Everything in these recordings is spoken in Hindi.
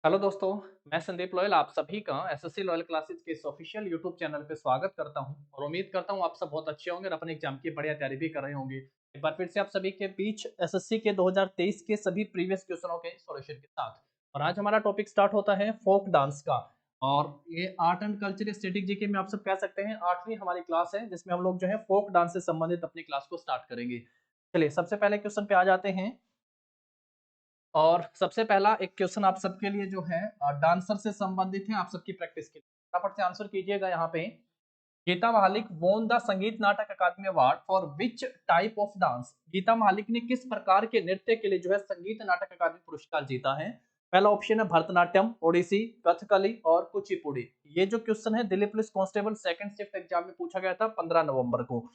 हेलो दोस्तों, मैं संदीप लोयल आप सभी का एसएससी लॉयल क्लासेस के इस ऑफिशियल यूट्यूब चैनल पे स्वागत करता हूं और उम्मीद करता हूं आप सब बहुत अच्छे होंगे और अपने एग्जाम की बढ़िया तैयारी भी कर रहे होंगे। एक बार फिर से आप सभी के बीच एसएससी के 2023 के सभी प्रीवियस क्वेश्चनों के सॉल्यूशन के साथ। और आज हमारा टॉपिक स्टार्ट होता है फोक डांस का। और ये art and culture static GK में आप सब कह सकते हैं 8वीं हमारी क्लास है, जिसमें हम लोग जो है फोक डांस से संबंधित अपनी क्लास को स्टार्ट करेंगे। चलिए सबसे पहले क्वेश्चन पे आ जाते हैं। और सबसे पहला एक क्वेश्चन आप सबके लिए जो है डांसर से संबंधित है, आप सबकी प्रैक्टिस के लिए फटाफट से आंसर कीजिएगा। यहाँ पे गीता महालिक वोन the Sangeet Natak Akademi award for which type of dance. Geeta Mahalik ने किस प्रकार के नृत्य के लिए जो है संगीत नाटक अकादमी पुरस्कार जीता है? पहला ऑप्शन है भरतनाट्यम, ओडिसी, कथकली और कुचिपुड़ी। ये जो क्वेश्चन है Delhi police constable second shift exam में पूछा गया था 15 नवंबर को।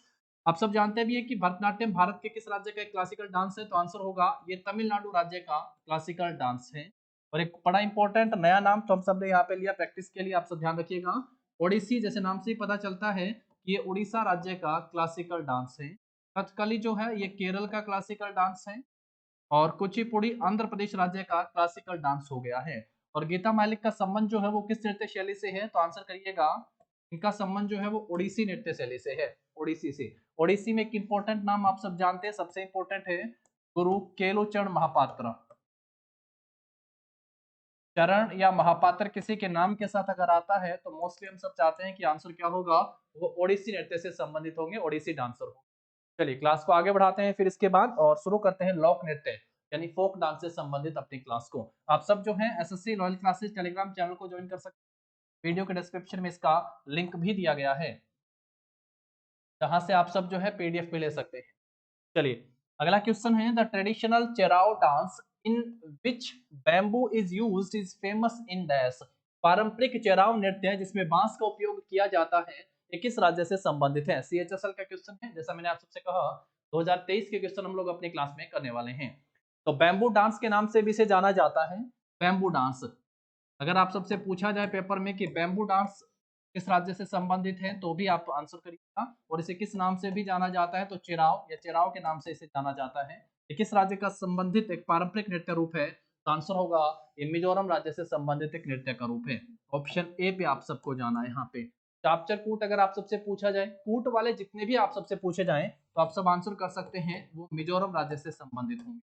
आप सब जानते भी है कि भरतनाट्यम भारत के किस राज्य का एक क्लासिकल डांस है, तो आंसर होगा ये तमिलनाडु राज्य का क्लासिकल डांस है। और एक बड़ा इंपॉर्टेंट नया नाम तो हम सब ने यहाँ पे लिया प्रैक्टिस के लिए, आप सब ध्यान रखिएगा। ओडिसी, जैसे नाम से ही पता चलता है कि ये उड़ीसा राज्य का क्लासिकल डांस है। कथकली जो है ये केरल का क्लासिकल डांस है। और कुचिपुड़ी आंध्र प्रदेश राज्य का क्लासिकल डांस हो गया है। और गीता मालिक का संबंध जो है वो किस नृत्य शैली से है, तो आंसर करिएगा इनका संबंध जो है वो ओडिसी नृत्य शैली से है। ओडिसी से। ओडिसी में एक इंपॉर्टेंट नाम आप सब जानते हैं, सबसे इंपॉर्टेंट है गुरु केलुचरण महापात्र। चरण या महापात्र किसी के नाम के साथ अगर आता है तो मोस्टली हम सब चाहते हैं कि आंसर क्या होगा, वो ओडिसी नृत्य से संबंधित होंगे, ओडिसी डांसर होंगे। चलिए क्लास को आगे बढ़ाते हैं फिर इसके बाद और शुरू करते हैं लोक नृत्य यानी फोक डांस से संबंधित अपनी क्लास को। आप सब जो है SSC loyal classes Telegram channel को ज्वाइन कर सकते हैं। वीडियो के डिस्क्रिप्शन में इसका लिंक भी दिया गया है, जहां से आप सब जो है पीडीएफ में ले सकते हैं। चलिए अगला क्वेश्चन है the traditional Cheraw dance in which bamboo is used is famous in dash. पारंपरिक चेराव नृत्य है जिसमें बांस का उपयोग किया जाता है, ये किस राज्य से संबंधित है? सीएचएसएल का क्वेश्चन है, जैसा मैंने आप सबसे कहा 2023 के क्वेश्चन हम लोग अपनी क्लास में करने वाले हैं। तो बैम्बू डांस के नाम से भी इसे जाना जाता है। बैम्बू डांस अगर आप सबसे पूछा जाए पेपर में कि बैम्बू डांस किस राज्य से संबंधित है तो भी आप आंसर करिएगा। और इसे किस नाम से भी जाना जाता है, तो चिराव या चिराव के नाम से इसे जाना जाता है। ये किस राज्य का संबंधित एक पारंपरिक नृत्य रूप है, तो आंसर होगा ये मिजोरम राज्य से संबंधित एक नृत्य का रूप है। ऑप्शन ए पे आप सबको जाना है। यहाँ पे चापचर कूट अगर आप सबसे पूछा जाए, कूट वाले जितने भी आप सबसे पूछे जाए तो आप सब आंसर कर सकते हैं वो मिजोरम राज्य से संबंधित होंगे।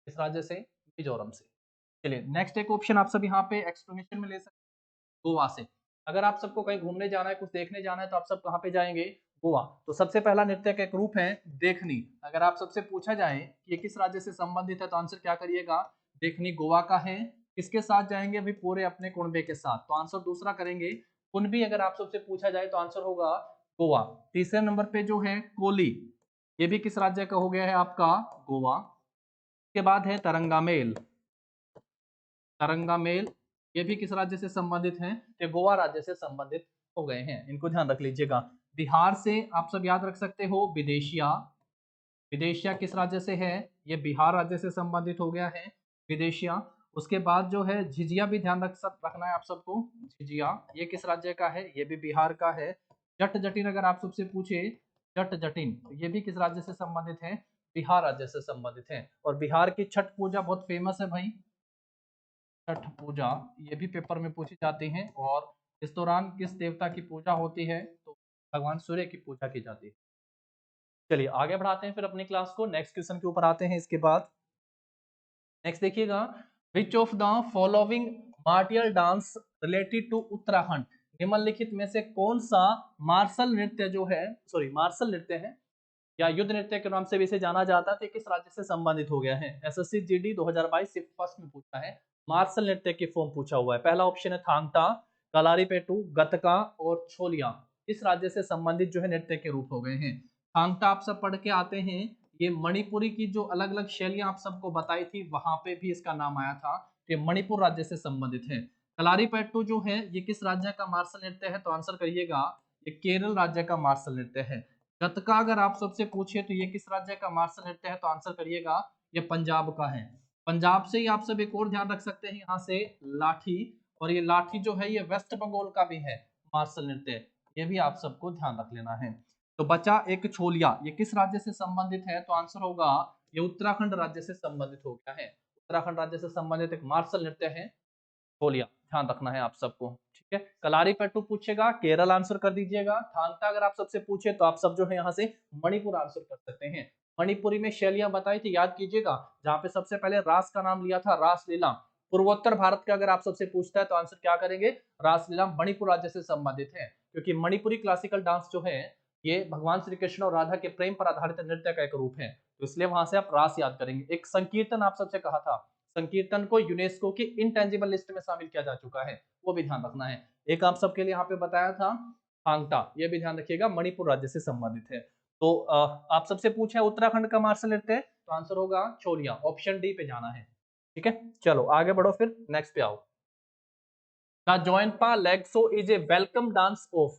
किस राज्य से? मिजोरम से। चलिए नेक्स्ट एक ऑप्शन आप सब यहाँ पे एक्सप्लेनेशन में ले सकते हैं गोवा से। अगर आप सबको कहीं घूमने जाना है, कुछ देखने जाना है तो आप सब कहाँ पे जाएंगे? गोवा। तो सबसे पहला नृत्य का एक रूप है देखनी। अगर आप सबसे पूछा जाए कि ये किस राज्य से संबंधित है तो आंसर क्या करिएगा? देखनी गोवा का है। किसके साथ जाएंगे? अभी पूरे अपने कुनबे के साथ, तो आंसर दूसरा करेंगे कुनबी। अगर आप सबसे पूछा जाए तो आंसर होगा गोवा। तीसरे नंबर पे जो है कोली, ये भी किस राज्य का हो गया है आपका? गोवा। के बाद है तरंगा मेल। तरंगा मेल ये भी किस राज्य से संबंधित हैं? ये गोवा राज्य से संबंधित हो गए हैं, इनको ध्यान रख लीजिएगा। बिहार से आप सब याद रख सकते हो विदेशिया। विदेशिया किस राज्य से है? ये बिहार राज्य से संबंधित हो गया है विदेशिया। उसके बाद जो है झिझिया भी ध्यान रखना है आप सबको। झिझिया ये किस राज्य का है? ये भी बिहार का है। जट जटिन अगर आप सबसे पूछे, जट जटिन तो ये भी किस राज्य से संबंधित है? बिहार राज्य से संबंधित है। और बिहार की छठ पूजा बहुत फेमस है भाई, छठ पूजा ये भी पेपर में पूछी जाती है। और इस दौरान किस देवता की पूजा होती है, तो भगवान सूर्य की पूजा की जाती है। चलिए आगे बढ़ाते हैं फिर अपनी क्लास को, नेक्स्ट क्वेश्चन के ऊपर आते हैं इसके बाद। नेक्स्ट देखिएगा, which of the following martial dance related to Uttarakhand. निम्नलिखित में से कौन सा मार्शल नृत्य जो है, सॉरी मार्शल नृत्य है या युद्ध नृत्य के नाम से भी इसे जाना जाता है, तो किस राज्य से संबंधित हो गया है? एसएससी जीडी 2022 सिर्फ फर्स्ट में पूछा है, मार्शल नृत्य की फॉर्म पूछा हुआ है। पहला ऑप्शन है थांगटा, कलारीपेटू, गतका और छोलिया। इस राज्य से संबंधित जो है नृत्य के रूप हो गए हैं। थांगटा आप सब पढ़ के आते हैं, ये मणिपुरी की जो अलग अलग शैलियां आप सबको बताई थी वहां पे भी इसका नाम आया था। ये मणिपुर राज्य से संबंधित है। कलारीपेट्टू जो है ये किस राज्य का मार्शल नृत्य है, तो आंसर करिएगा ये केरल राज्य का मार्शल नृत्य है। गतका अगर आप सबसे पूछे तो ये किस राज्य का मार्शल नृत्य है, तो आंसर करिएगा ये पंजाब का है। पंजाब से ही आप सब एक और ध्यान रख सकते हैं यहाँ से लाठी। और ये लाठी जो है ये वेस्ट बंगाल का भी है मार्शल नृत्य, ये भी आप सबको ध्यान रख लेना है। तो बचा एक छोलिया, ये किस राज्य से संबंधित है, तो आंसर होगा ये उत्तराखंड राज्य से संबंधित हो गया है। उत्तराखंड राज्य से संबंधित एक मार्शल नृत्य है छोलिया, ध्यान रखना है आप सबको, ठीक है। कलारीपयट्टू पूछेगा, केरल आंसर कर दीजिएगा। थांगता अगर आप सबसे पूछे तो आप सब जो है यहाँ से मणिपुर आंसर कर सकते हैं। मणिपुरी में शैलियां बताई थी, याद कीजिएगा, जहां पे सबसे पहले रास का नाम लिया था, रासलीला। पूर्वोत्तर भारत का अगर आप सबसे पूछता है तो आंसर क्या करेंगे, रासलीला मणिपुर राज्य से संबंधित है, क्योंकि मणिपुरी क्लासिकल डांस जो है ये भगवान श्री कृष्ण और राधा के प्रेम पर आधारित नृत्य का एक रूप है, तो इसलिए वहां से आप रास याद करेंगे। एक संकीर्तन आप सबसे कहा था, संकीर्तन को यूनेस्को की इनटेंजिबल लिस्ट में शामिल किया जा चुका है, वो भी ध्यान रखना है। एक आप सबके लिए यहाँ पे बताया था थांगटा, ये भी ध्यान रखिएगा, मणिपुर राज्य से संबंधित है। तो आप सबसे पूछा उत्तराखंड का मार्शल नृत्य, तो आंसर होगा छोलिया, ऑप्शन डी पे जाना है, ठीक है। चलो आगे बढ़ो, फिर नेक्स्ट पे आओ। The Joinpa Legso is a welcome dance of,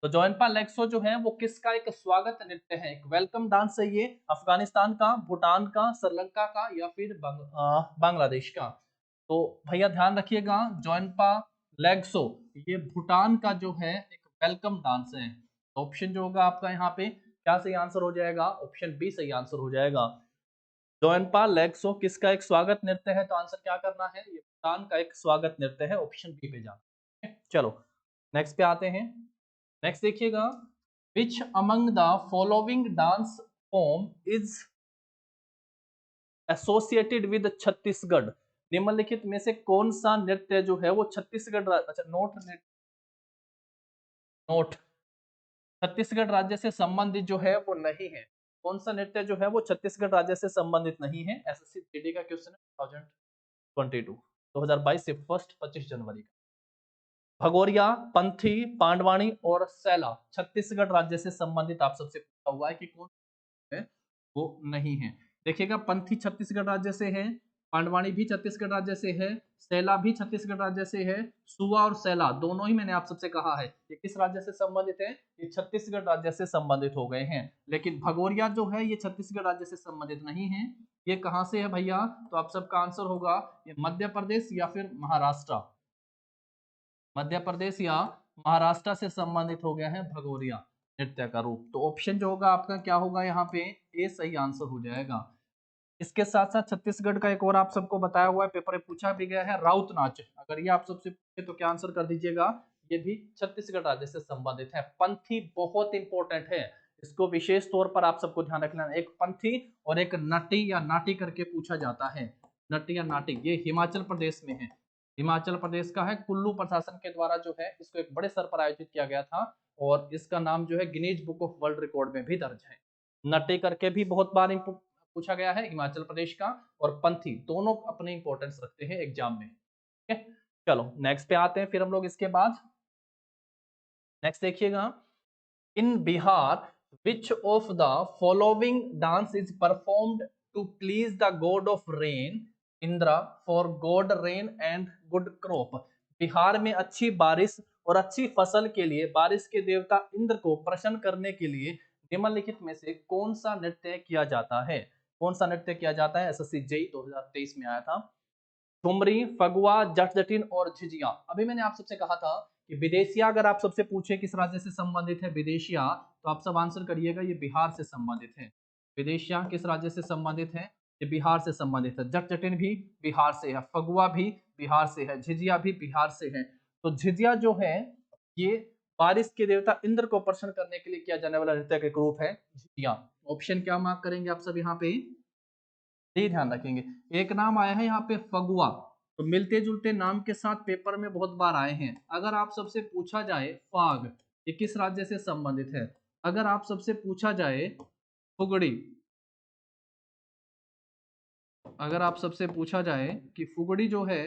तो जोइनपा लेग्सो जो है वो किसका एक स्वागत नृत्य है, एक वेलकम डांस है ये, अफगानिस्तान का, भूटान का, श्रीलंका का या फिर बांग्लादेश का। तो भैया ध्यान रखिएगा, जोइनपा लेग्सो ये भूटान का जो है एक वेलकम डांस है। ऑप्शन जो होगा आपका यहाँ पे क्या सही आंसर हो जाएगा, ऑप्शन बी सही आंसर हो जाएगा। जोइनपा लेग्सो किसका एक स्वागत नृत्य है, तो आंसर क्या करना है, ये भूटान का एक स्वागत नृत्य है, ऑप्शन बी पे जाना है। चलो नेक्स्ट पे आते हैं। नेक्स्ट देखिएगा, विच among the following dance form is associated with Chhattisgarh, निम्नलिखित में से कौन सा नृत्य जो है वो छत्तीसगढ़, अच्छा नोट छत्तीसगढ़ राज्य से संबंधित जो है वो नहीं है, कौन सा नृत्य जो है वो छत्तीसगढ़ राज्य से संबंधित नहीं है, एसएससी जीडी का क्वेश्चन है 2022 से फर्स्ट 25 जनवरी का। भगोरिया, पंथी, पांडवानी और सैला छत्तीसगढ़ राज्य से संबंधित आप सबसे पूछा हुआ है कि कौन है, वो नहीं है। देखिएगा, पंथी छत्तीसगढ़ राज्य से है, पांडवानी भी छत्तीसगढ़ राज्य से है, सैला भी छत्तीसगढ़ राज्य से है, सुआ और सैला दोनों ही मैंने आप सबसे कहा है ये किस राज्य से संबंधित है, ये छत्तीसगढ़ राज्य से संबंधित हो गए हैं। लेकिन भगोरिया जो है ये छत्तीसगढ़ राज्य से संबंधित नहीं है, ये कहां से है भैया, तो आप सबका आंसर होगा ये मध्य प्रदेश या फिर महाराष्ट्र, मध्य प्रदेश या महाराष्ट्र से संबंधित हो गया है भगोरिया नृत्य का रूप। तो ऑप्शन जो होगा आपका क्या होगा यहाँ पे, ए सही आंसर हो जाएगा। इसके साथ साथ छत्तीसगढ़ का एक और आप सबको बताया हुआ है, पेपर में पूछा भी गया है, राउत नाच, अगर ये आप सबसे पूछे तो क्या आंसर कर दीजिएगा, ये भी छत्तीसगढ़ राज्य से संबंधित है। पंथी बहुत इंपॉर्टेंट है, इसको विशेष तौर पर आप सबको ध्यान रखना है, एक पंथी और एक नटी या नाटी करके पूछा जाता है, नटी या नाटी, ये हिमाचल प्रदेश में है, हिमाचल प्रदेश का है, कुल्लू प्रशासन के द्वारा जो है इसको एक बड़े स्तर पर आयोजित किया गया था, और इसका नाम जो है Guinness book of world record में भी दर्ज है। नटे करके भी बहुत बार पूछा गया है, हिमाचल प्रदेश का, और पंथी दोनों अपने इंपॉर्टेंस रखते हैं एग्जाम में, ठीक है। चलो नेक्स्ट पे आते हैं फिर हम लोग इसके बाद। नेक्स्ट देखिएगा, in Bihar which of the following dance is performed to please the god of rain, Indra for god rain and good crop, Bihar में अच्छी बारिश और अच्छी फसल के लिए बारिश के देवता इंद्र को प्रसन्न करने के लिए निम्नलिखित में से कौन सा नृत्य किया जाता है, कौन सा नृत्य किया जाता है, एसएससी जेईई 2023 में आया था। ठुमरी, फगुआ, जट जटिन और झिझिया। अभी मैंने आप सबसे कहा था कि विदेशिया अगर आप सबसे पूछे किस राज्य से संबंधित है विदेशिया, तो आप सब आंसर करिएगा ये बिहार से संबंधित है। विदेशिया किस राज्य से संबंधित है, ये बिहार से संबंधित है। जट जटिन भी बिहार से है, फगुआ भी बिहार से है, झिझिया भी बिहार से है। तो झिझिया जो है ये बारिश के देवता इंद्र को प्रसन्न करने के लिए किया जाने वाला नृत्य का एक रूप है झिझिया। ऑप्शन क्या मार्क करेंगे आप सब यहाँ पे, ये ध्यान रखेंगे। एक नाम आया है यहाँ पे फगुआ, तो मिलते जुलते नाम के साथ पेपर में बहुत बार आए हैं। अगर आप सबसे पूछा जाए फाग, ये किस राज्य से संबंधित है, अगर आप सबसे पूछा जाए फुगड़ी, अगर आप सबसे पूछा जाए कि फुगड़ी जो है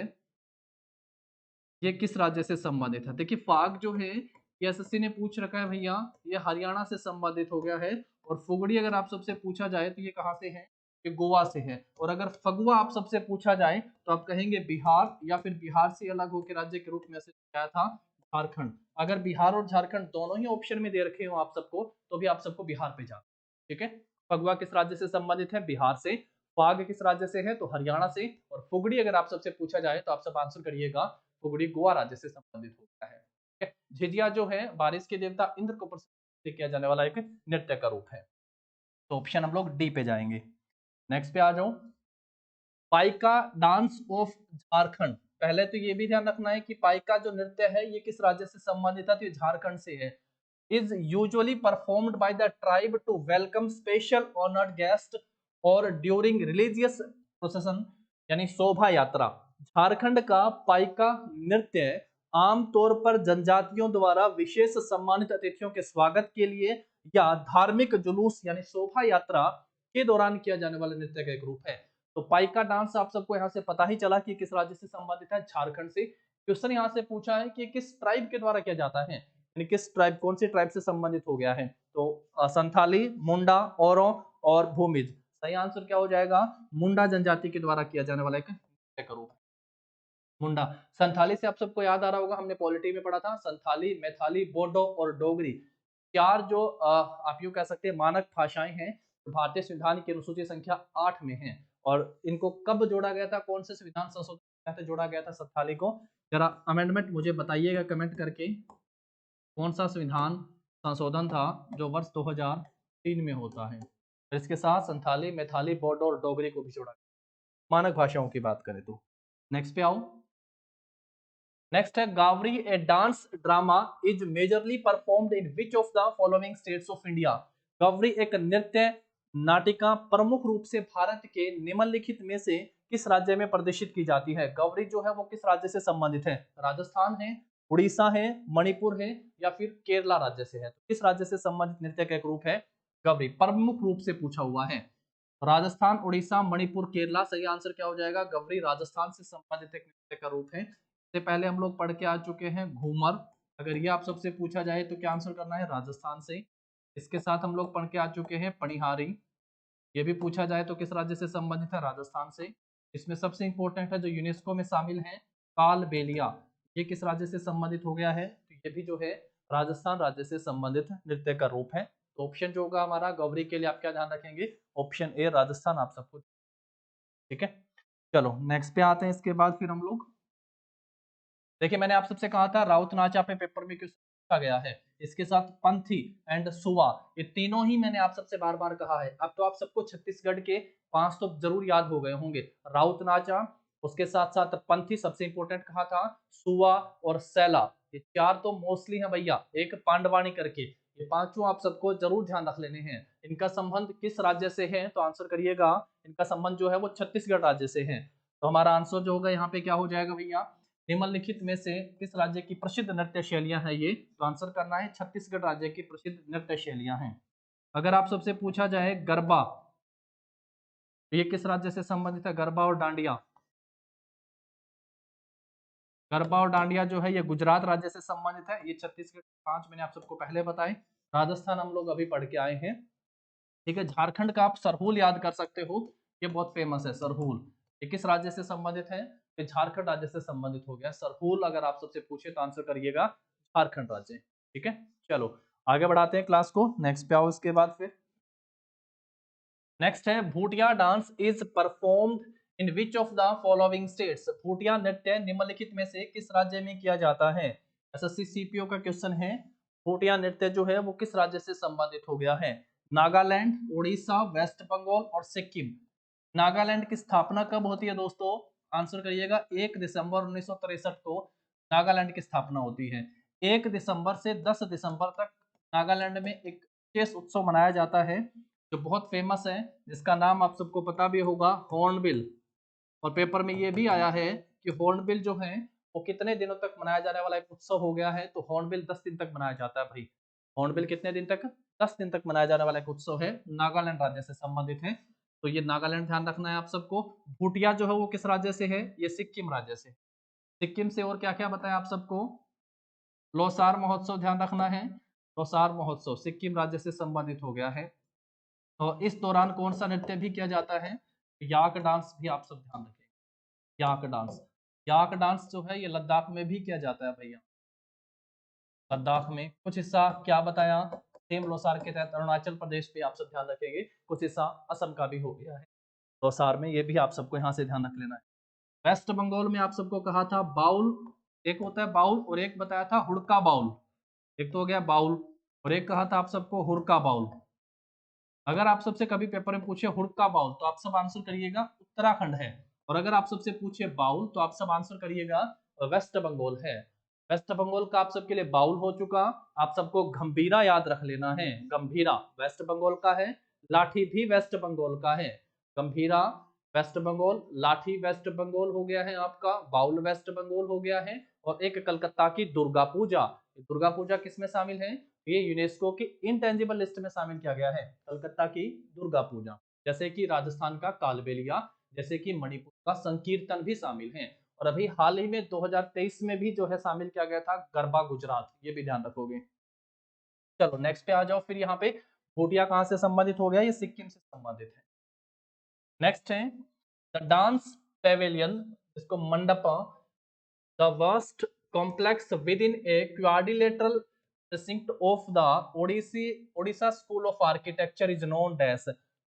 ये किस राज्य से संबंधित है, देखिए फाग जो है ये एसएससी ने पूछ रखा है भैया, ये हरियाणा से संबंधित हो गया है। और फुगड़ी अगर आप सबसे पूछा जाए तो ये कहाँ से है, ये गोवा से है। और अगर फगुआ आप सबसे पूछा जाए तो आप कहेंगे बिहार, या फिर बिहार से अलग होकर राज्य के रूप में आया था झारखंड। अगर बिहार और झारखंड दोनों ही ऑप्शन में दे रखे हो आप सबको, तो भी आप सबको बिहार पे जाना, ठीक है। फगुआ किस राज्य से संबंधित है, बिहार से। फाग किस राज्य से है, तो हरियाणा से। और फुगड़ी अगर आप सबसे पूछा जाए तो आप सब आंसर करिएगा फुगड़ी गोवा राज्य से संबंधित होता है, ठीक है। झिझिया जो है बारिश के देवता इंद्र को प्रसन्न किया जाने वाला एक नृत्य का रूप है। तो ऑप्शन हम लोग डी पे जाएंगे। नेक्स्ट पे आ जाओ, पाइका डांस ऑफ झारखंड पहले तो ये भी ध्यान रखना है कि पाइका जो नृत्य है ये किस राज्य से संबंधित है, तो ये झारखंड से है। Is usually performed by the tribe to welcome special honoured guest और ड्यूरिंग रिलीजियस प्रोसेशन, यानी शोभा यात्रा। झारखंड का पाइका नृत्य आमतौर पर जनजातियों द्वारा विशेष सम्मानित अतिथियों के स्वागत के लिए या धार्मिक जुलूस यानी शोभा यात्रा के दौरान किया जाने वाला नृत्य का एक रूप है। तो पाइका डांस आप सबको यहाँ से पता ही चला कि किस राज्य से संबंधित है, झारखंड से। क्वेश्चन यहाँ से पूछा है कि किस ट्राइब के द्वारा किया जाता है, यानी किस ट्राइब, कौन सी ट्राइब से संबंधित हो गया है। तो संथाली, मुंडा, औरों और भूमिज। सही आंसर क्या हो जाएगा, मुंडा जनजाति के द्वारा किया जाने वाला एक नृत्य का रूप है मुंडा। संथाली से आप सबको याद आ रहा होगा, हमने पॉलिटी में पढ़ा था, संथाली, मैथाली, बोडो और डोगरी, चार जो आप यूं कह सकते हैं मानक भाषाएं हैं, तो भारतीय संविधान की अनुसूची संख्या 8 में है। और इनको कब जोड़ा गया था, कौन से संविधान संशोधन से जोड़ा गया था संथाली को, जरा अमेंडमेंट मुझे बताइएगा कमेंट करके, कौन सा संविधान संशोधन था जो वर्ष 2003 में होता है। और इसके साथ संथाली, मैथाली, बोडो और डोगरी को भी जोड़ा गया, मानक भाषाओं की बात करें तो। नेक्स्ट पे आओ। नेक्स्ट है Gavari, a dance drama is majorly performed in which of the following states of India. Gavari एक नृत्य नाटिका प्रमुख रूप से भारत के निम्नलिखित में से किस राज्य में प्रदर्शित की जाती है। गौरी जो है वो किस राज्य से संबंधित है, राजस्थान है, उड़ीसा है, मणिपुर है या फिर केरला राज्य से है। तो किस राज्य से संबंधित नृत्य का एक रूप है गौरी, प्रमुख रूप से पूछा हुआ है। राजस्थान, उड़ीसा, मणिपुर, केरला। सही आंसर क्या हो जाएगा, गौरी राजस्थान से संबंधित एक नृत्य का रूप है। इससे पहले हम लोग पढ़ के आ चुके हैं घूमर, अगर ये आप सबसे पूछा जाए तो क्या आंसर करना है, राजस्थान से। इसके साथ हम लोग पढ़ के आ चुके हैं पणिहारी, ये भी पूछा जाए तो किस राज्य से संबंधित है, राजस्थान से। इसमें सबसे इंपॉर्टेंट है जो यूनेस्को में शामिल है, कालबेलिया, ये किस राज्य से संबंधित हो गया है, तो ये भी जो है राजस्थान राज्य से संबंधित नृत्य का रूप है। तो ऑप्शन जो होगा हमारा गौरी के लिए आप क्या ध्यान रखेंगे, ऑप्शन ए राजस्थान आप सबको, ठीक है। चलो नेक्स्ट पे आते हैं। इसके बाद फिर हम लोग देखिए, मैंने आप सबसे कहा था राउत नाच अपने पेपर में क्यों पूछा गया है, इसके साथ पंथी एंड सुवा, ये तीनों ही मैंने आप सबसे बार बार कहा है। अब तो आप सबको छत्तीसगढ़ के 5 तो जरूर याद हो गए होंगे, राउत नाचा, उसके साथ साथ पंथी सबसे इंपॉर्टेंट कहा था, सुवा और सैला, ये 4 तो मोस्टली है भैया, एक पांडवानी करके, ये पांचों आप सबको जरूर ध्यान रख लेने हैं। इनका संबंध किस राज्य से है, तो आंसर करिएगा, इनका संबंध जो है वो छत्तीसगढ़ राज्य से है। तो हमारा आंसर जो होगा यहाँ पे क्या हो जाएगा भैया, निम्नलिखित में से किस राज्य की प्रसिद्ध नृत्य शैलियां हैं ये, तो आंसर करना है छत्तीसगढ़ राज्य की प्रसिद्ध नृत्य शैलियां हैं। अगर आप सबसे पूछा जाए गरबा, ये किस राज्य से संबंधित है, गरबा और डांडिया, गरबा और डांडिया जो है ये गुजरात राज्य से संबंधित है। ये छत्तीसगढ़ 5 मैंने आप सबको पहले बताए, राजस्थान हम लोग अभी पढ़ के आए हैं, ठीक है। झारखंड का आप सरहूल याद कर सकते हो, ये बहुत फेमस है सरहूल, ये किस राज्य से संबंधित है, ये झारखंड राज्य से संबंधित हो गया सरहूल। अगर आप सबसे पूछे तो आंसर करिएगा झारखंड राज्य, ठीक है। चलो आगे बढ़ाते हैं क्लास को, नेक्स्ट पे आओ। इसके बाद फिर नेक्स्ट है Bhutia dance is performed in which of the following states. Bhutia नृत्य निम्नलिखित में से किस राज्य में किया जाता है, एसएससी सीपीओ का क्वेश्चन है। भूटिया नृत्य जो है वो किस राज्य से संबंधित हो गया है, नागालैंड, उड़ीसा, वेस्ट बंगाल और सिक्किम। नागालैंड की स्थापना कब होती है दोस्तों, आंसर करिएगा 1 दिसंबर 1963 को नागालैंड की स्थापना होती है। 1 दिसंबर से 10 दिसंबर तक नागालैंड में एक विशेष उत्सव मनाया जाता है जो बहुत फेमस है, जिसका नाम आप सबको पता भी होगा, हॉर्नबिल। और पेपर में ये भी आया है कि हॉर्नबिल जो है वो कितने दिनों तक मनाया जाने वाला एक उत्सव हो गया है, तो हॉर्नबिल 10 दिन तक मनाया जाता है भाई। हॉर्नबिल कितने दिन तक, 10 दिन तक मनाया जाने वाला एक उत्सव है, नागालैंड राज्य से संबंधित है। तो ये नागालैंड ध्यान रखना है आप सबको। भूटिया जो है वो किस राज्य से है, ये सिक्किम राज्य से, सिक्किम से। और क्या क्या बताया आप सबको, लोसार महोत्सव ध्यान रखना है, लोसार महोत्सव सिक्किम राज्य से संबंधित हो गया है। तो इस दौरान कौन सा नृत्य भी किया जाता है, याक डांस भी आप सब ध्यान रखें, याक डांस। याक डांस जो है ये लद्दाख में भी किया जाता है भैया, लद्दाख में कुछ हिस्सा क्या बताया, सेम लोसार के तहत अरुणाचल प्रदेश पे आप सब ध्यान रखेंगे, कुछ हिस्सा असम का भी हो गया है लोसार में, ये भी आप सबको यहाँ से ध्यान रख लेना है। वेस्ट बंगाल में आप सबको कहा था बाउल, एक होता है बाउल और एक बताया था हुड़का बाउल, एक तो हो गया बाउल और एक कहा था आप सबको हुड़का बाउल। अगर आप सबसे कभी पेपर में पूछे हुड़का बाउल तो आप सब आंसर करिएगा उत्तराखंड है, और अगर आप सबसे पूछे बाउल तो आप सब आंसर करिएगा वेस्ट बंगाल है। वेस्ट बंगाल का आप सबके लिए बाउल हो चुका। आप सबको गंभीरा याद रख लेना है, गंभीरा वेस्ट बंगाल का है, लाठी भी वेस्ट बंगाल का है। गंभीरा वेस्ट बंगाल, लाठी वेस्ट बंगाल हो गया है आपका, बाउल वेस्ट बंगाल हो गया है। और एक कलकत्ता की दुर्गा पूजा, दुर्गा पूजा किसमें शामिल है? ये यूनेस्को की इंटेंजिबल लिस्ट में शामिल किया गया है, कलकत्ता की दुर्गा पूजा। जैसे कि राजस्थान का कालबेलिया, जैसे कि मणिपुर का संकीर्तन भी शामिल है। और अभी हाल ही में 2023 में भी जो है शामिल किया गया था गरबा गुजरात, ये भी ध्यान रखोगे। चलो नेक्स्ट पे आ जाओ। फिर यहाँ पे भूटिया कहाँ से संबंधित हो गया? ये सिक्किम से संबंधित है। नेक्स्ट है द डांस पेवेलियन, इसको मंडप, the vast complex with in a quadrilateral precinct of the Odisha School of Architecture is known as।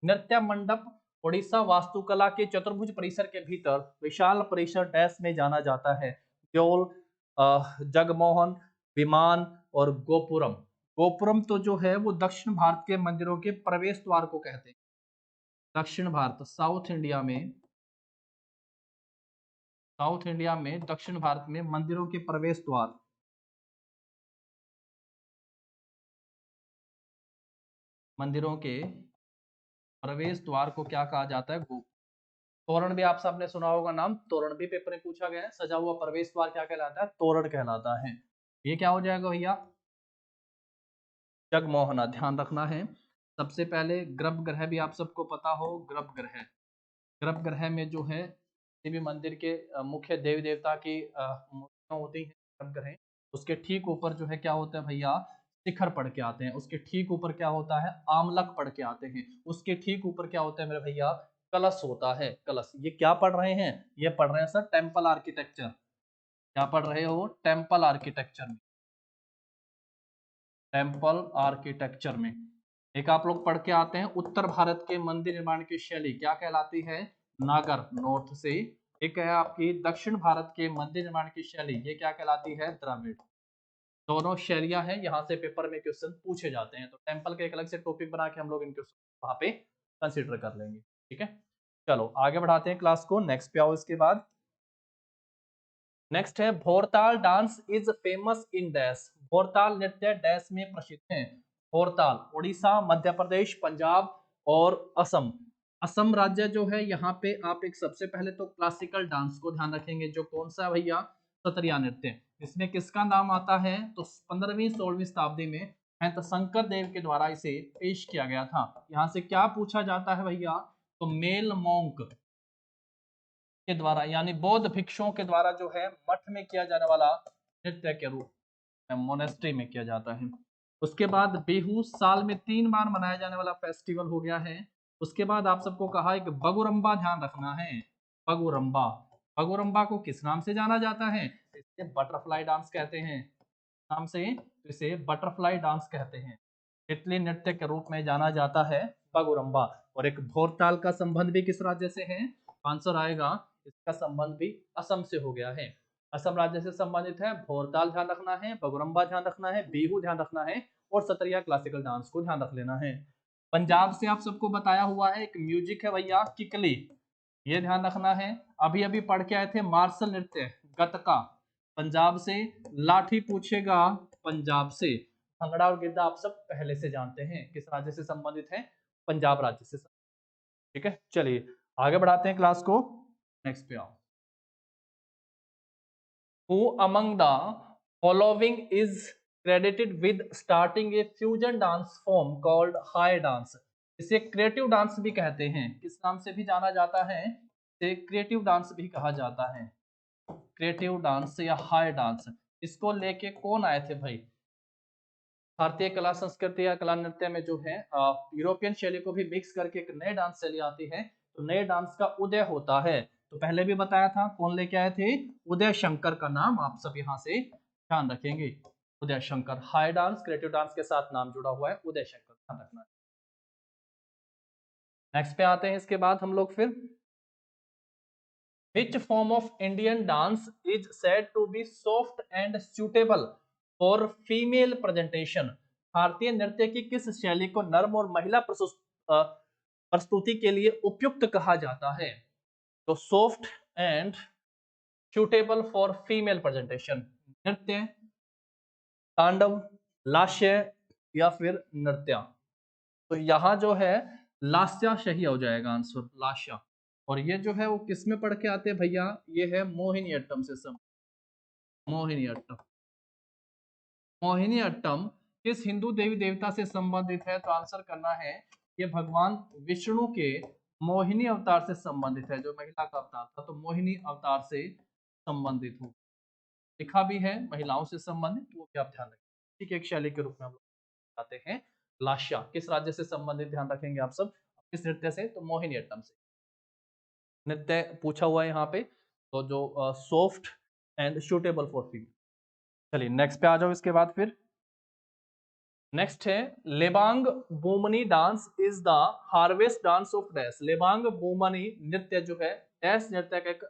नृत्य मंडप ओडिशा वास्तुकला के चतुर्भुज परिसर के भीतर विशाल परिसर डैश में जाना जाता है। देओल, जगमोहन, विमान और गोपुरम। गोपुरम तो जो है वो दक्षिण भारत के मंदिरों के प्रवेश द्वार को कहते हैं। दक्षिण भारत, साउथ इंडिया में, साउथ इंडिया में दक्षिण भारत में मंदिरों के प्रवेश द्वार, मंदिरों के प्रवेश द्वार को क्या कहा जाता है? गोपुरम। तोरण भी आप सबने सुना होगा नाम, तोरण भी पेपर में पूछा गया है। सजा हुआ प्रवेश द्वार क्या कहलाता है? तोरण कहलाता है। ये क्या हो जाएगा भैया? जगमोहना, ध्यान रखना है। सबसे पहले गर्भगृह भी आप सबको पता हो, गर्भगृह, गर्भगृह में जो है देवी मंदिर के मुख्य देवी देवता की मूर्तियां होती हैं गर्भगृह, उसके ठीक ऊपर जो है क्या होता है भैया? शिखर पढ़ के आते हैं। उसके ठीक ऊपर क्या होता है? आमलक पढ़ के आते हैं। उसके ठीक ऊपर क्या होता है मेरे भैया? कलश होता है, कलश। ये क्या पढ़ रहे हैं? ये पढ़ रहे हैं सर टेम्पल आर्किटेक्चर। क्या पढ़ रहे हो? टेम्पल आर्किटेक्चर में, टेम्पल आर्किटेक्चर में। एक आप लोग पढ़ के आते हैं उत्तर भारत के मंदिर निर्माण की शैली क्या कहलाती है? नागर, नॉर्थ से। एक है आपकी दक्षिण भारत के मंदिर निर्माण की शैली, ये क्या कहलाती है? द्रविड़। दोनों शैलियां हैं, यहाँ से पेपर में क्वेश्चन पूछे जाते हैं। तो टेम्पल के एक अलग से टॉपिक बना के हम लोग इन क्वेश्चन वहां पे कंसिडर कर लेंगे। ठीक है, चलो आगे बढ़ाते हैं क्लास को। नेक्स्ट पे आओ इसके बाद। नेक्स्ट है Bhortal dance is famous in dash. Bhortal नृत्य डैश में प्रसिद्ध है। भोरताल उड़ीसा, मध्य प्रदेश, पंजाब और असम। असम राज्य जो है यहाँ पे आप एक सबसे पहले तो क्लासिकल डांस को ध्यान रखेंगे, जो कौन सा है भैया? सत्रिया नृत्य। इसमें किसका नाम आता है? तो 15वीं-16वीं शताब्दी में शंकर देव के द्वारा इसे पेश किया गया था। यहाँ से क्या पूछा जाता है भैया? तो मेल मॉन्क के द्वारा, यानी बौद्ध भिक्षुओं के द्वारा जो है मठ में किया जाने वाला नृत्य के रूप में, मोनेस्ट्री में किया जाता है। उसके बाद बिहू साल में 3 बार मनाया जाने वाला फेस्टिवल हो गया है। उसके बाद आप सबको कहा एक बगुरम्बा ध्यान रखना है। बगुरम्बा, बगुरम्बा को किस नाम से जाना जाता है? इसे बटरफ्लाई डांस कहते हैं। नाम से इसे बटरफ्लाई डांस कहते हैं। तितली नृत्य के रूप में जाना जाता है बगुरम्बा। और एक भोरताल का संबंध भी किस राज्य से है? आंसर आएगा इसका संबंध भी असम से हो गया है। असम राज्य से संबंधित है। भोरताल ध्यान रखना है, बगुरम्बा ध्यान रखना है, बिहू ध्यान रखना है और सत्रिया क्लासिकल डांस को ध्यान रख लेना है। पंजाब से आप सबको बताया हुआ है एक म्यूजिक है भैया, किकली, ये ध्यान रखना है। अभी अभी पढ़ के आए थे मार्शल नृत्य, गतका, पंजाब से। लाठी पूछेगा पंजाब से। भंगड़ा और गिद्धा आप सब पहले से जानते हैं किस राज्य से संबंधित है? पंजाब राज्य से। ठीक है, चलिए आगे बढ़ाते हैं क्लास को। नेक्स्ट पे आओ। Who among the following is credited with starting a fusion dance form called high dance? इसे क्रिएटिव डांस भी कहते हैं। किस नाम से भी जाना जाता है? इसे क्रिएटिव डांस भी कहा जाता है। क्रिएटिव डांस या हाई डांस, इसको लेके कौन आए थे भाई? भारतीय कला संस्कृति या कला नृत्य में जो है यूरोपियन शैली को भी मिक्स करके एक नए डांस शैली आती है, तो नए डांस का उदय होता है। तो पहले भी बताया था कौन लेके आए थे? उदय शंकर का नाम आप सब यहाँ से ध्यान रखेंगे। Uday Shankar, high dance creative dance के साथ नाम जुड़ा हुआ है उदय शंकर, ध्यान रखना। नेक्स्ट पे आते हैं इसके बाद हम लोग फिर। Which form of Indian dance is said to be soft and suitable for female presentation? भारतीय नृत्य की किस शैली को नर्म और महिला प्रस्तुति के लिए उपयुक्त कहा जाता है? तो soft and suitable for female presentation, नृत्य, तांडव, लास्य या फिर नृत्य। तो यहाँ जो है लास्या सही हो जाएगा आंसर, लास्या। और ये जो है वो किस में पढ़ के आते हैं भैया, ये है मोहिनीअट्टम से सम, मोहिनीअट्टम। मोहिनीअट्टम किस हिंदू देवी देवता से संबंधित है, तो आंसर करना है ये भगवान विष्णु के मोहिनी अवतार से संबंधित है, जो महिला का अवतार था तो मोहिनी अवतार से संबंधित हो। लिखा भी है महिलाओं से संबंधित, वो भी आप ध्यान रखें। ठीक है, एक शैली के रूप में हम लोग आते हैं। लास्या किस राज्य से संबंधित, ध्यान रखेंगे आप सब। किस नृत्य से, तो मोहिनीअट्टम से। नृत्य पूछा हुआ है यहाँ पे, तो जो soft and suitable for female. चलिए नेक्स्ट पे आ जाओ इसके बाद फिर। नेक्स्ट है Lebang Boomani dance is the harvest dance of dash. Lebang Boomani नृत्य जो है डैश नृत्य का एक,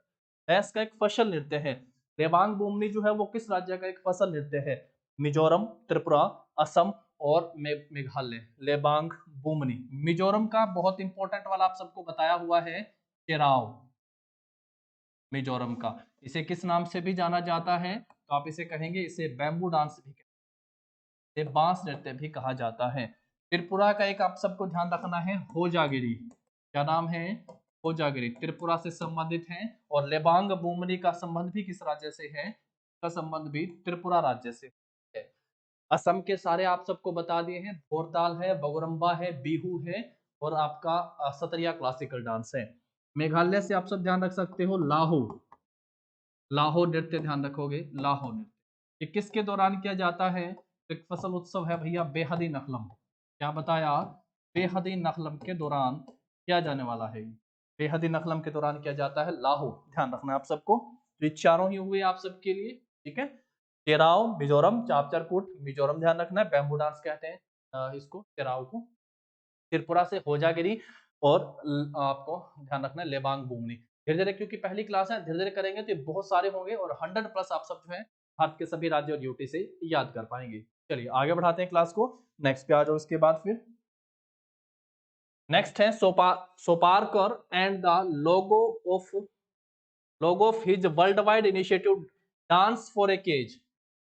डैश का एक फसल नृत्य है। लेबांग बोमनी जो है वो किस राज्य का एक फसल नृत्य है, मिजोरम, त्रिपुरा, असम और मेघालय। लेबांग बोमनी मिजोरम का बहुत इंपॉर्टेंट वाला आप सबको बताया हुआ है, चेराव, मिजोरम का। इसे किस नाम से भी जाना जाता है, तो आप इसे कहेंगे, इसे बैम्बू डांस भी, इसे बांस नृत्य भी कहा जाता है। त्रिपुरा का एक आप सबको ध्यान रखना है, होजागिरी। क्या नाम है, होजागिरी, त्रिपुरा से संबंधित है। और लेबांग बोमनी का संबंध भी किस राज्य से है, का संबंध भी त्रिपुरा राज्य से है। असम के सारे आप सबको बता दिए हैं, भोरताल है, बगुरम्बा है, बिहू है और आपका सतरिया क्लासिकल डांस है। मेघालय से आप सब ध्यान रख सकते हो, लाहो, लाहो नृत्य ध्यान रखोगे, लाहो नृत्य। ये किसके दौरान किया जाता है, एक फसल उत्सव है भैया, बेहदी नखलम। क्या बताया, बेहदी नखलम के दौरान किया जाने वाला है। बेहदी नखलम के दौरान किया जाता है, लाहो, ध्यान रखना है आप सबको। तो ये चारों ही हुए आप सबके लिए, ठीक है। चेराव मिजोरम, चापचारकूट मिजोरम ध्यान रखना है, बैम्बू डांस कहते हैं इसको, चेराव को। त्रिपुरा से होजागिरी और आपको ध्यान रखना है लेबांग बोमनी। धीरे धीरे, क्योंकि पहली क्लास है, धीरे धीरे करेंगे तो ये बहुत सारे होंगे और 100 प्लस आप सब जो है भारत के सभी राज्य और यूटी से याद कर पाएंगे। चलिए आगे बढ़ाते हैं क्लास को, नेक्स्ट पे आ जाओ इसके बाद फिर। नेक्स्ट है Soparkar and the logo of his world wide initiative dance for a cage.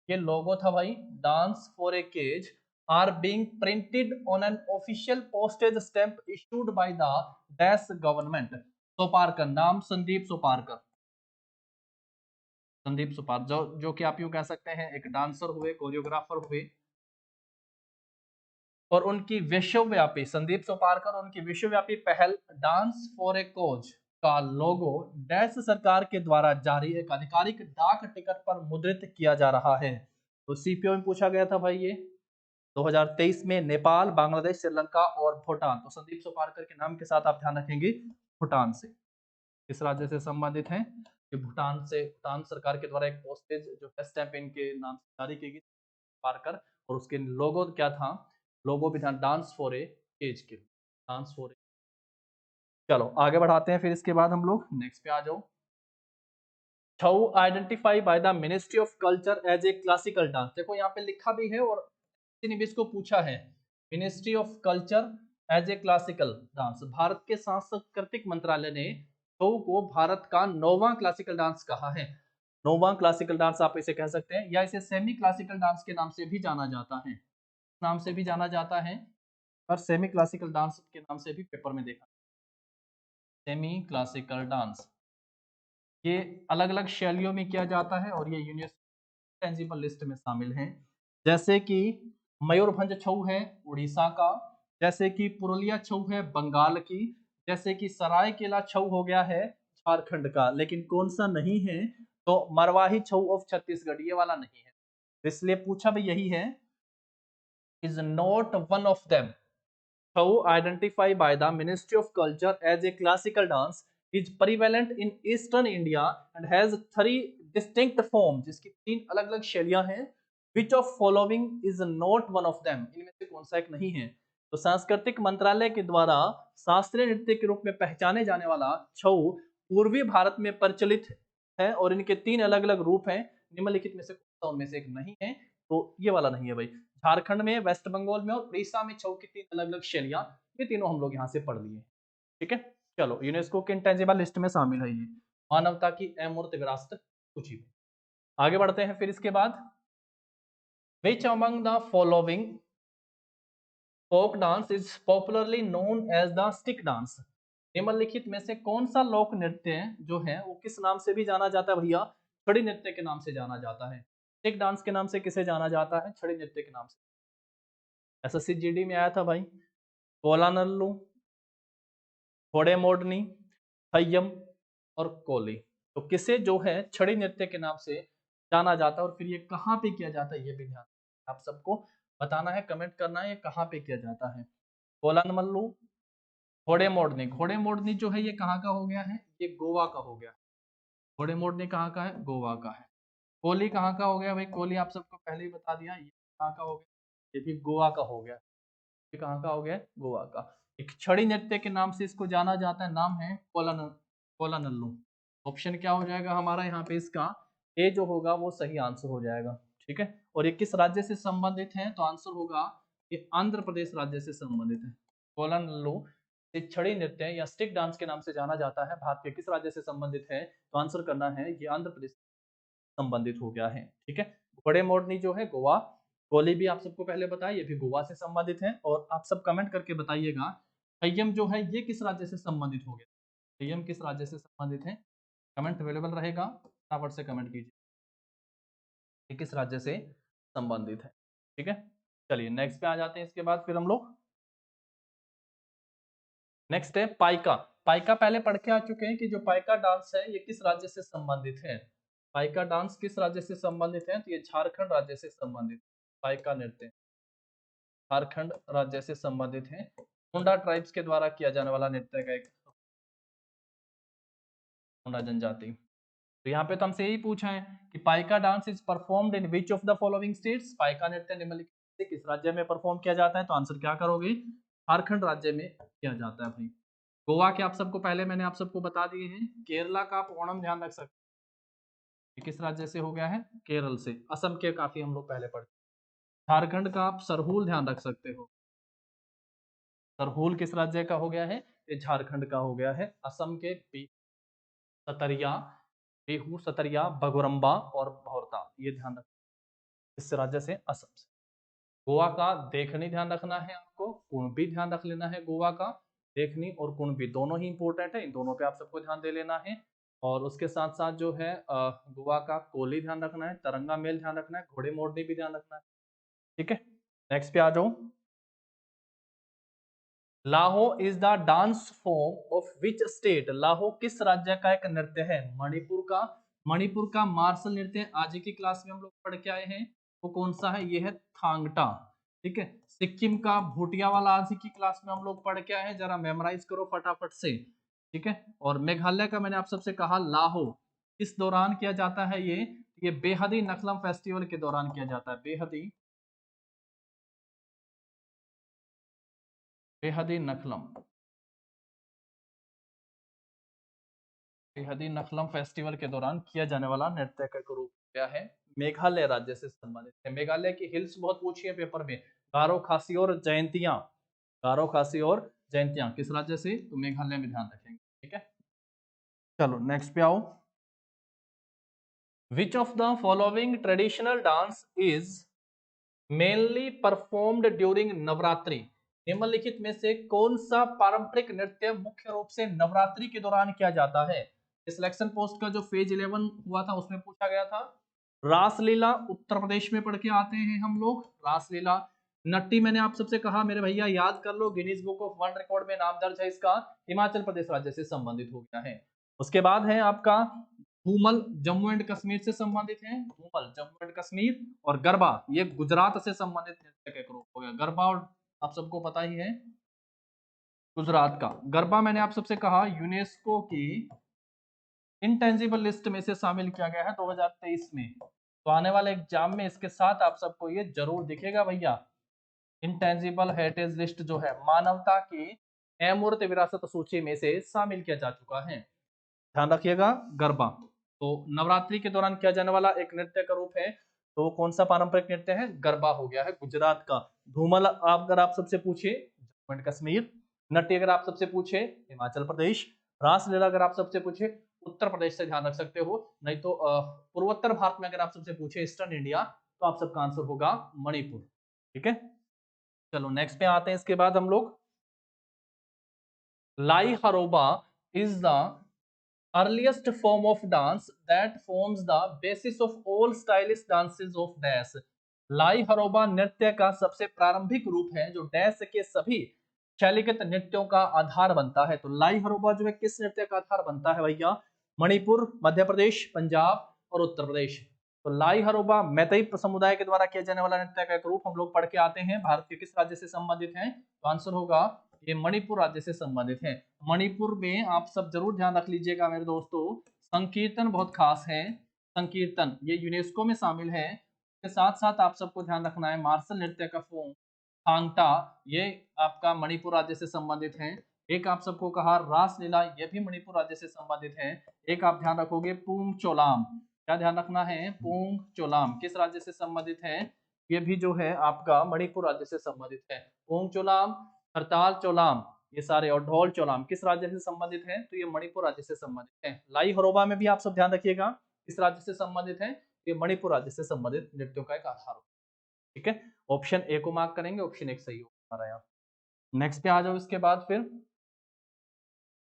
ये लोगो था भाई, dance for a cage are being printed on an official postage stamp issued by the dash government. Soparkar नाम, संदीप सोपारकर, संदीप सोपार, जो कि आप यूं कह सकते हैं एक डांसर हुए, कोरियोग्राफर हुए। और उनकी विश्वव्यापी, संदीप सोपारकर, उनकी विश्वव्यापी पहल डांस फॉर ए कोज का लोगो डैश सरकार के द्वारा जारी एक आधिकारिक डाक टिकट पर मुद्रित किया जा रहा है। तो सीपीओ में पूछा गया था भाई ये 2023 में, नेपाल, बांग्लादेश, श्रीलंका और भूटान। तो संदीप सोपारकर के नाम के साथ आप ध्यान रखेंगे भूटान से, किस राज्य से संबंधित हैं, कि भूटान से, भूटान सरकार के द्वारा एक पोस्टेज जो है स्टैंप इनके नाम से जारी की गई पारकर। और उसके लोगो क्या था, लोगो भी था डांस फॉर ए एज के, डांस फॉर ए। चलो आगे बढ़ाते हैं फिर इसके बाद हम लोग, नेक्स्ट पे आ जाओ। Chhau identify by the ministry of culture as a classical dance. देखो यहाँ पे लिखा भी है और किसी ने भी इसको पूछा है, ministry of culture as a classical dance. Bharat के सांस्कृतिक मंत्रालय ने छऊ को भारत का 9वां क्लासिकल डांस कहा है। 9वां क्लासिकल डांस आप इसे कह सकते हैं, या इसे सेमी क्लासिकल डांस के नाम से भी जाना जाता है, नाम से भी जाना जाता है। और सेमी क्लासिकल डांस के नाम से भी पेपर में देखा, सेमी क्लासिकल डांस। ये अलग अलग शैलियों में किया जाता है और ये यूनिवर्सिटी टेंजिबल लिस्ट में शामिल हैं। जैसे कि मयूरभंज छऊ है उड़ीसा का, जैसे कि पुरुलिया छऊ है बंगाल की, जैसे कि सरायकेला छऊ हो गया है झारखंड का। लेकिन कौन सा नहीं है, तो मरवाही छऊ ऑफ छत्तीसगढ़, ये वाला नहीं है। इसलिए पूछा भी यही है, is not one of them. How identified by the Ministry of Culture as a classical dance is prevalent in Eastern India and has 3 distinct forms, जिसकी 3 अलग अलग शैलियां हैं। Which of following is not one of them? इनमें से कौन सा एक नहीं है। तो सांस्कृतिक मंत्रालय के द्वारा शास्त्रीय नृत्य के रूप में पहचाने जाने वाला छऊ पूर्वी भारत में प्रचलित है और इनके 3 अलग अलग रूप हैं। निम्नलिखित में से कौन सा उनमें से एक नहीं है, तो ये वाला नहीं है भाई। झारखंड में, वेस्ट बंगाल में और उड़ीसा में छऊ की 3 अलग अलग शैलियां, ये तीनों हम लोग यहाँ से पढ़ लिए, ठीक है। चलो यूनेस्को के इंटेंजिबल लिस्ट में शामिल है ये, मानवता की अमूर्त विरासत सूची में। आगे बढ़ते हैं फिर इसके बाद, which among the following folk dance is popularly known as the stick dance. निम्नलिखित में से कौन सा लोक नृत्य जो है वो किस नाम से भी जाना जाता है भैया? छड़ी नृत्य के नाम से जाना जाता है। स्टिक डांस के नाम से किसे जाना जाता है? छड़ी नृत्य के नाम से। एसएससी जीडी में आया था भाई, कोलानल्लू, घोड़े मोडनी, थय्यम और कोली। तो किसे जो है छड़ी नृत्य के नाम से जाना जाता है और फिर ये कहाँ पे किया जाता है ये भी ध्यान आप सबको बताना है, कमेंट करना है ये कहाँ पे किया जाता है। कोलानमल्लू, घोड़े मोडनी। घोड़े मोडनी जो है ये कहाँ का हो गया है? ये गोवा का हो गया। घोड़े मोडनी कहाँ का है? गोवा का है। कोली कहाँ का हो गया भाई? कोली आप सबको पहले ही बता दिया, ये कहाँ का हो गया? ये भी गोवा का हो गया। ये कहाँ का हो गया? गोवा का। एक छड़ी नृत्य के नाम से इसको जाना जाता है, नाम है कोलानल्लू। ऑप्शन क्या हो जाएगा हमारा यहाँ पे? इसका ए जो होगा वो सही आंसर हो जाएगा। ठीक है, और ये किस राज्य से संबंधित है? तो आंसर होगा ये आंध्र प्रदेश राज्य से संबंधित है। कोलानल्लू छड़ी नृत्य या स्टिक डांस के नाम से जाना जाता है, भारत के किस राज्य से संबंधित है? तो आंसर करना है ये आंध्र प्रदेश संबंधित हो गया है। ठीक है, घोड़े मोडनी जो है गोवा, कोली भी आप सबको पहले बताया ये भी गोवा से संबंधित है। और आप सब कमेंट करके बताइएगा थय्यम जो है ये किस राज्य से संबंधित हो गया? थय्यम किस राज्य से संबंधित है? कमेंट अवेलेबल रहेगा, फटाफट से कमेंट कीजिए ये किस राज्य से संबंधित है। ठीक है, चलिए नेक्स्ट पे आ जाते हैं। इसके बाद फिर हम लोग नेक्स्ट है पाइका। पाइका पहले पढ़ के आ चुके हैं कि जो पाइका डांस है ये किस राज्य से संबंधित है। पाइका डांस किस राज्य से संबंधित है? तो ये झारखंड राज्य से संबंधित। पाइका नृत्य झारखंड राज्य से संबंधित है। मुंडा ट्राइब्स के द्वारा किया जाने वाला नृत्य का एक मुंडा जनजाति। तो यहाँ पे तो हमसे यही पूछा है कि Paika dance is performed in which of the following states. Paika नृत्य निम्नलिखित में से किस राज्य में परफॉर्म किया जाता है? तो आंसर क्या करोगे? झारखंड राज्य में किया जाता है भाई। गोवा के आप सबको पहले मैंने आप सबको बता दिए हैं। केरला का आप ओणम ध्यान रख सकते हैं, किस राज्य से हो गया है? केरल से। असम के काफी हम लोग पहले पढ़े। झारखंड का आप सरहुल ध्यान रख सकते हो। सरहुल किस राज्य का हो गया है? ये झारखंड का हो गया है। असम के सतरिया, बिहू, सतरिया, बगुरम्बा और भौरता, ये ध्यान रखना इस राज्य से, असम से। गोवा का देखनी ध्यान रखना है आपको, कुणबी ध्यान रख लेना है। गोवा का देखनी और कुणबी दोनों ही इंपॉर्टेंट है, इन दोनों पे आप सबको ध्यान दे लेना है। और उसके साथ साथ जो है गोवा का कोली ध्यान रखना है, तरंगा मेल ध्यान रखना है, घोड़े मोरनी भी ध्यान रखना है। ठीक है, नेक्स्ट पे आ जाओ। Laho is the dance form of which state. Laho किस राज्य का एक नृत्य है? मणिपुर का। मणिपुर का मार्शल नृत्य आज की क्लास में हम लोग पढ़ के आए हैं, वो कौन सा है? ये है थांगटा। ठीक है, सिक्किम का भूटिया वाला आज की क्लास में हम लोग पढ़ के आए हैं, जरा मेमोराइज करो फटाफट से। ठीक है, और मेघालय का मैंने आप सबसे कहा लाहो किस दौरान किया जाता है? ये बेहदी नखलम फेस्टिवल के दौरान किया जाता है। बेहदी बेहदी नखलम बेहदी नखलम फेस्टिवल के दौरान किया जाने वाला नृत्य का रूप क्या है? मेघालय राज्य से संबंधित है। मेघालय की हिल्स बहुत पूछी है पेपर में, गारो खासी और जयंतियां। गारो खासी और जयंतियां किस राज्य से? तो मेघालय में ध्यान रखेंगे। ठीक है, चलो नेक्स्ट पे आओ। विच of the following traditional dance is mainly performed during Navratri. निम्नलिखित में से कौन सा पारंपरिक नृत्य मुख्य रूप से नवरात्रि के दौरान किया जाता है? सिलेक्शन पोस्ट का जो फेज 11 हुआ था उसमें पूछा गया था। रासलीला उत्तर प्रदेश में पढ़ के आते हैं हम लोग, रासलीला। नट्टी मैंने आप सबसे कहा मेरे भैया याद कर लो, Guinness book of world record में नाम दर्ज है इसका, हिमाचल प्रदेश राज्य से संबंधित हो गया है। उसके बाद है आपका धूमल, जम्मू एंड कश्मीर से संबंधित है। धूमल जम्मू एंड कश्मीर। और गरबा ये गुजरात से संबंधित नृत्य का ग्रुप हो गया। गरबा और आप सबको पता ही है गुजरात का। गरबा मैंने आप सबसे कहा यूनेस्को की इंटेंजिबल लिस्ट में से शामिल किया गया है 2023 में। तो आने वाले एग्जाम में इसके साथ आप सबको ये जरूर दिखेगा भैया, इंटेंजिबल हेरिटेज लिस्ट जो है मानवता की अमूर्त विरासत सूची में से शामिल किया जा चुका है। ध्यान रखिएगा गरबा तो नवरात्रि के दौरान किया जाने वाला एक नृत्य का रूप है। तो वो कौन सा पारंपरिक नृत्य है? गरबा हो गया है गुजरात का। धूमल अगर आप सबसे पूछिए जम्मू एंड कश्मीर। नटी अगर आप सबसे पूछे हिमाचल प्रदेश, रासलीला अगर आप सबसे पूछे उत्तर प्रदेश से ध्यान रख सकते हो, नहीं तो पूर्वोत्तर भारत में अगर आप सबसे पूछे ईस्टर्न इंडिया तो आप सबका आंसर होगा मणिपुर। ठीक है, चलो नेक्स्ट पे आते हैं। इसके बाद हम लोग लाई हरोबा is the earliest form of dance that forms the basis of all stylish dances of dash। लाई हरोबा नृत्य का सबसे प्रारंभिक रूप है जो डैश के सभी शैलीगत नृत्यों का आधार बनता है। तो लाई हरोबा जो है किस नृत्य का आधार बनता है भैया? मणिपुर, मध्य प्रदेश, पंजाब और उत्तर प्रदेश। तो लाई हरोबा मैतेई समुदाय के द्वारा किया जाने वाला नृत्य का एक रूप हम लोग पढ़ के आते हैं। भारत के किस राज्य से संबंधित है? तो आंसर होगा ये मणिपुर राज्य से संबंधित है। मणिपुर में आप सब जरूर ध्यान रख लीजिएगा मेरे दोस्तों, संकीर्तन बहुत खास है। संकीर्तन ये यूनेस्को में शामिल है। इसके साथ साथ आप सबको ध्यान रखना है मार्शल नृत्य का फॉर्म थांगटा, ये आपका मणिपुर राज्य से संबंधित है। एक आप सबको कहा रासलीला, ये भी मणिपुर राज्य से संबंधित है। एक आप ध्यान रखोगे पूंग चोलाम, क्या ध्यान रखना है? पूंग चोलाम किस राज्य से संबंधित है? ये भी जो है आपका मणिपुर राज्य से संबंधित है। पूंग चोलाम, हरताल चोलाम, ये सारे, और ढोल चोलाम किस राज्य से संबंधित है? तो ये मणिपुर राज्य से संबंधित है। लाई हरोबा में भी आप सब ध्यान रखिएगा किस राज्य से संबंधित है? ये मणिपुर राज्य से संबंधित नृत्यों का एक आधार। ठीक है, ऑप्शन ए को मार्क करेंगे, ऑप्शन एक सही होगा हमारा यहाँ। नेक्स्ट पे आ जाओ। इसके बाद फिर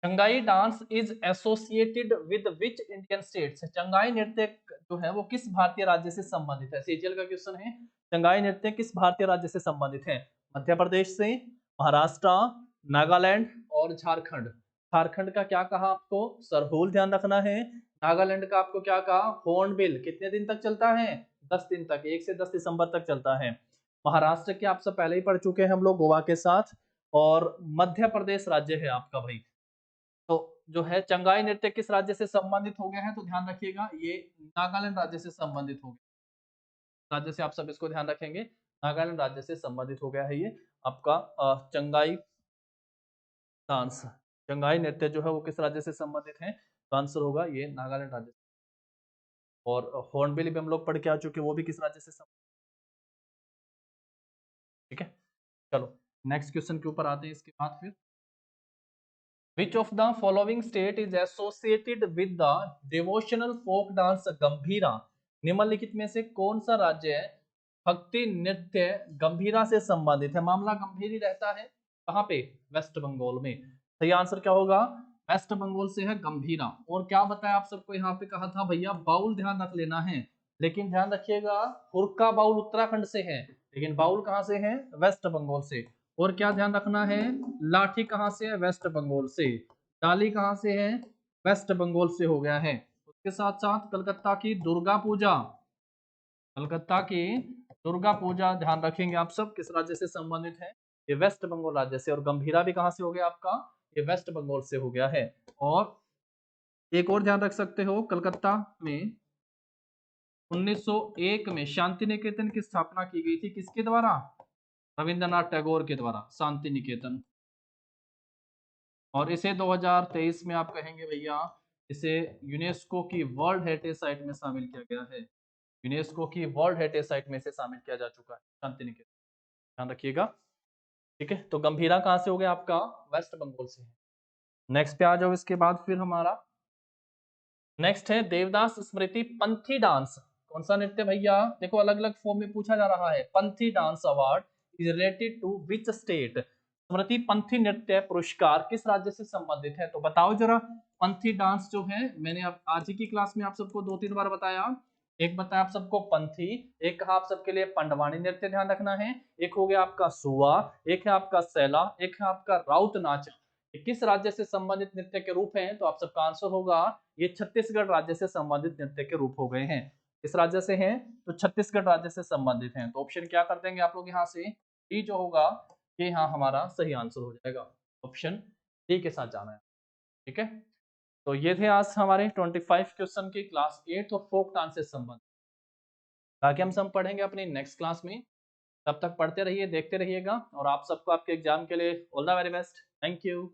चंगाई dance is associated with which Indian states. चंगाई नृत्य जो है वो किस भारतीय राज्य से संबंधित है? सीजीएल का क्वेश्चन है। चंगाई नृत्य किस भारतीय राज्य से संबंधित है? मध्य प्रदेश से, महाराष्ट्र, नागालैंड और झारखंड। झारखंड का क्या कहा आपको? सरहुल ध्यान रखना है। नागालैंड का आपको क्या कहा? हॉर्नबिल। कितने दिन तक चलता है? 10 दिन तक, 1 से 10 दिसंबर तक चलता है। महाराष्ट्र के आप सब पहले ही पढ़ चुके हैं हम लोग गोवा के साथ। और मध्य प्रदेश राज्य है आपका भाई। तो जो है चंगाई नृत्य किस राज्य से संबंधित हो गया है? तो ध्यान रखिएगा ये नागालैंड राज्य से संबंधित हो गया। राज्य से आप सब इसको ध्यान रखेंगे, नागालैंड राज्य से संबंधित हो गया है ये आपका चंगाई डांस। चंगाई नृत्य जो है वो किस राज्य से संबंधित है? तो आंसर होगा ये नागालैंड राज्य। और हॉर्नबिल भी हम लोग पढ़ के आ चुके, वो भी किस राज्य से संबंधित। ठीक है, चलो नेक्स्ट क्वेश्चन के ऊपर आते हैं। इसके बाद फिर Which of the following state is associated with the devotional folk dance गंभीरा? निम्नलिखित में से कौन सा राज्य है भक्ति नृत्य गंभीरा से संबंधित है? मामला गंभीर ही रहता है। कहाँ पे? वेस्ट बंगाल में। सही आंसर क्या होगा? वेस्ट बंगाल से है गंभीरा। और क्या बताया आप सबको यहाँ पे कहा था भैया? बाउल ध्यान रख लेना है, लेकिन ध्यान रखिएगा हुरका बाउल उत्तराखंड से है, लेकिन बाउल कहाँ से है? वेस्ट बंगाल से। और क्या ध्यान रखना है? लाठी कहाँ से है? वेस्ट बंगाल से। डाली कहाँ से है? वेस्ट बंगाल से हो गया है। उसके साथ साथ कलकत्ता की दुर्गा पूजा, कलकत्ता की दुर्गा पूजा ध्यान रखेंगे आप सब किस राज्य से संबंधित है? ये वेस्ट बंगाल राज्य से। और गंभीरा भी कहाँ से हो गया आपका? ये वेस्ट बंगाल से हो गया है। और एक और ध्यान रख सकते हो, कलकत्ता में 1901 में शांति निकेतन की स्थापना की गई थी। किसके द्वारा? रविंद्रनाथ टैगोर के द्वारा, शांति निकेतन। और इसे 2023 में आप कहेंगे भैया इसे यूनेस्को की वर्ल्ड हेरिटेज साइट में शामिल किया गया है। यूनेस्को की वर्ल्ड हेरिटेज साइट में इसे शामिल किया जा चुका है शांति निकेतन, ध्यान रखिएगा। ठीक है, तो गंभीरा कहाँ से हो गया आपका? वेस्ट बंगाल से। नेक्स्ट पे आ जाओ। इसके बाद फिर हमारा नेक्स्ट है देवदास स्मृति पंथी डांस। कौन सा नृत्य भैया? देखो अलग अलग फॉर्म में पूछा जा रहा है। Panthi dance award is related to which state? स्मृति पंथी नृत्य पुरस्कार किस राज्य से संबंधित है? तो बताओ जरा। पंथी डांस जो है मैंने आज ही की क्लास में आप सबको 2-3 बार बताया। एक बताया आप सबको पंथी, एक कहा आप सबके लिए पंडवानी नृत्य ध्यान रखना है, एक हो गया आपका सुआ, एक है आपका सैला, एक है आपका राउत नाच। किस राज्य से संबंधित नृत्य के रूप हैं? तो आप सबका आंसर होगा ये छत्तीसगढ़ राज्य से संबंधित नृत्य के रूप हो गए हैं। किस राज्य से हैं? तो छत्तीसगढ़ राज्य से संबंधित हैं। तो ऑप्शन क्या कर देंगे आप लोग यहाँ से? डी जो होगा ये यहाँ हमारा सही आंसर हो जाएगा। ऑप्शन डी के साथ जाना है। ठीक है, तो ये थे आज हमारे 25 क्वेश्चन की क्लास 8 और फोक डांस से संबंधित। बाकी हम सब पढ़ेंगे अपनी नेक्स्ट क्लास में। तब तक पढ़ते रहिए, देखते रहिएगा, और आप सबको आपके एग्जाम के लिए all the very best. Thank you.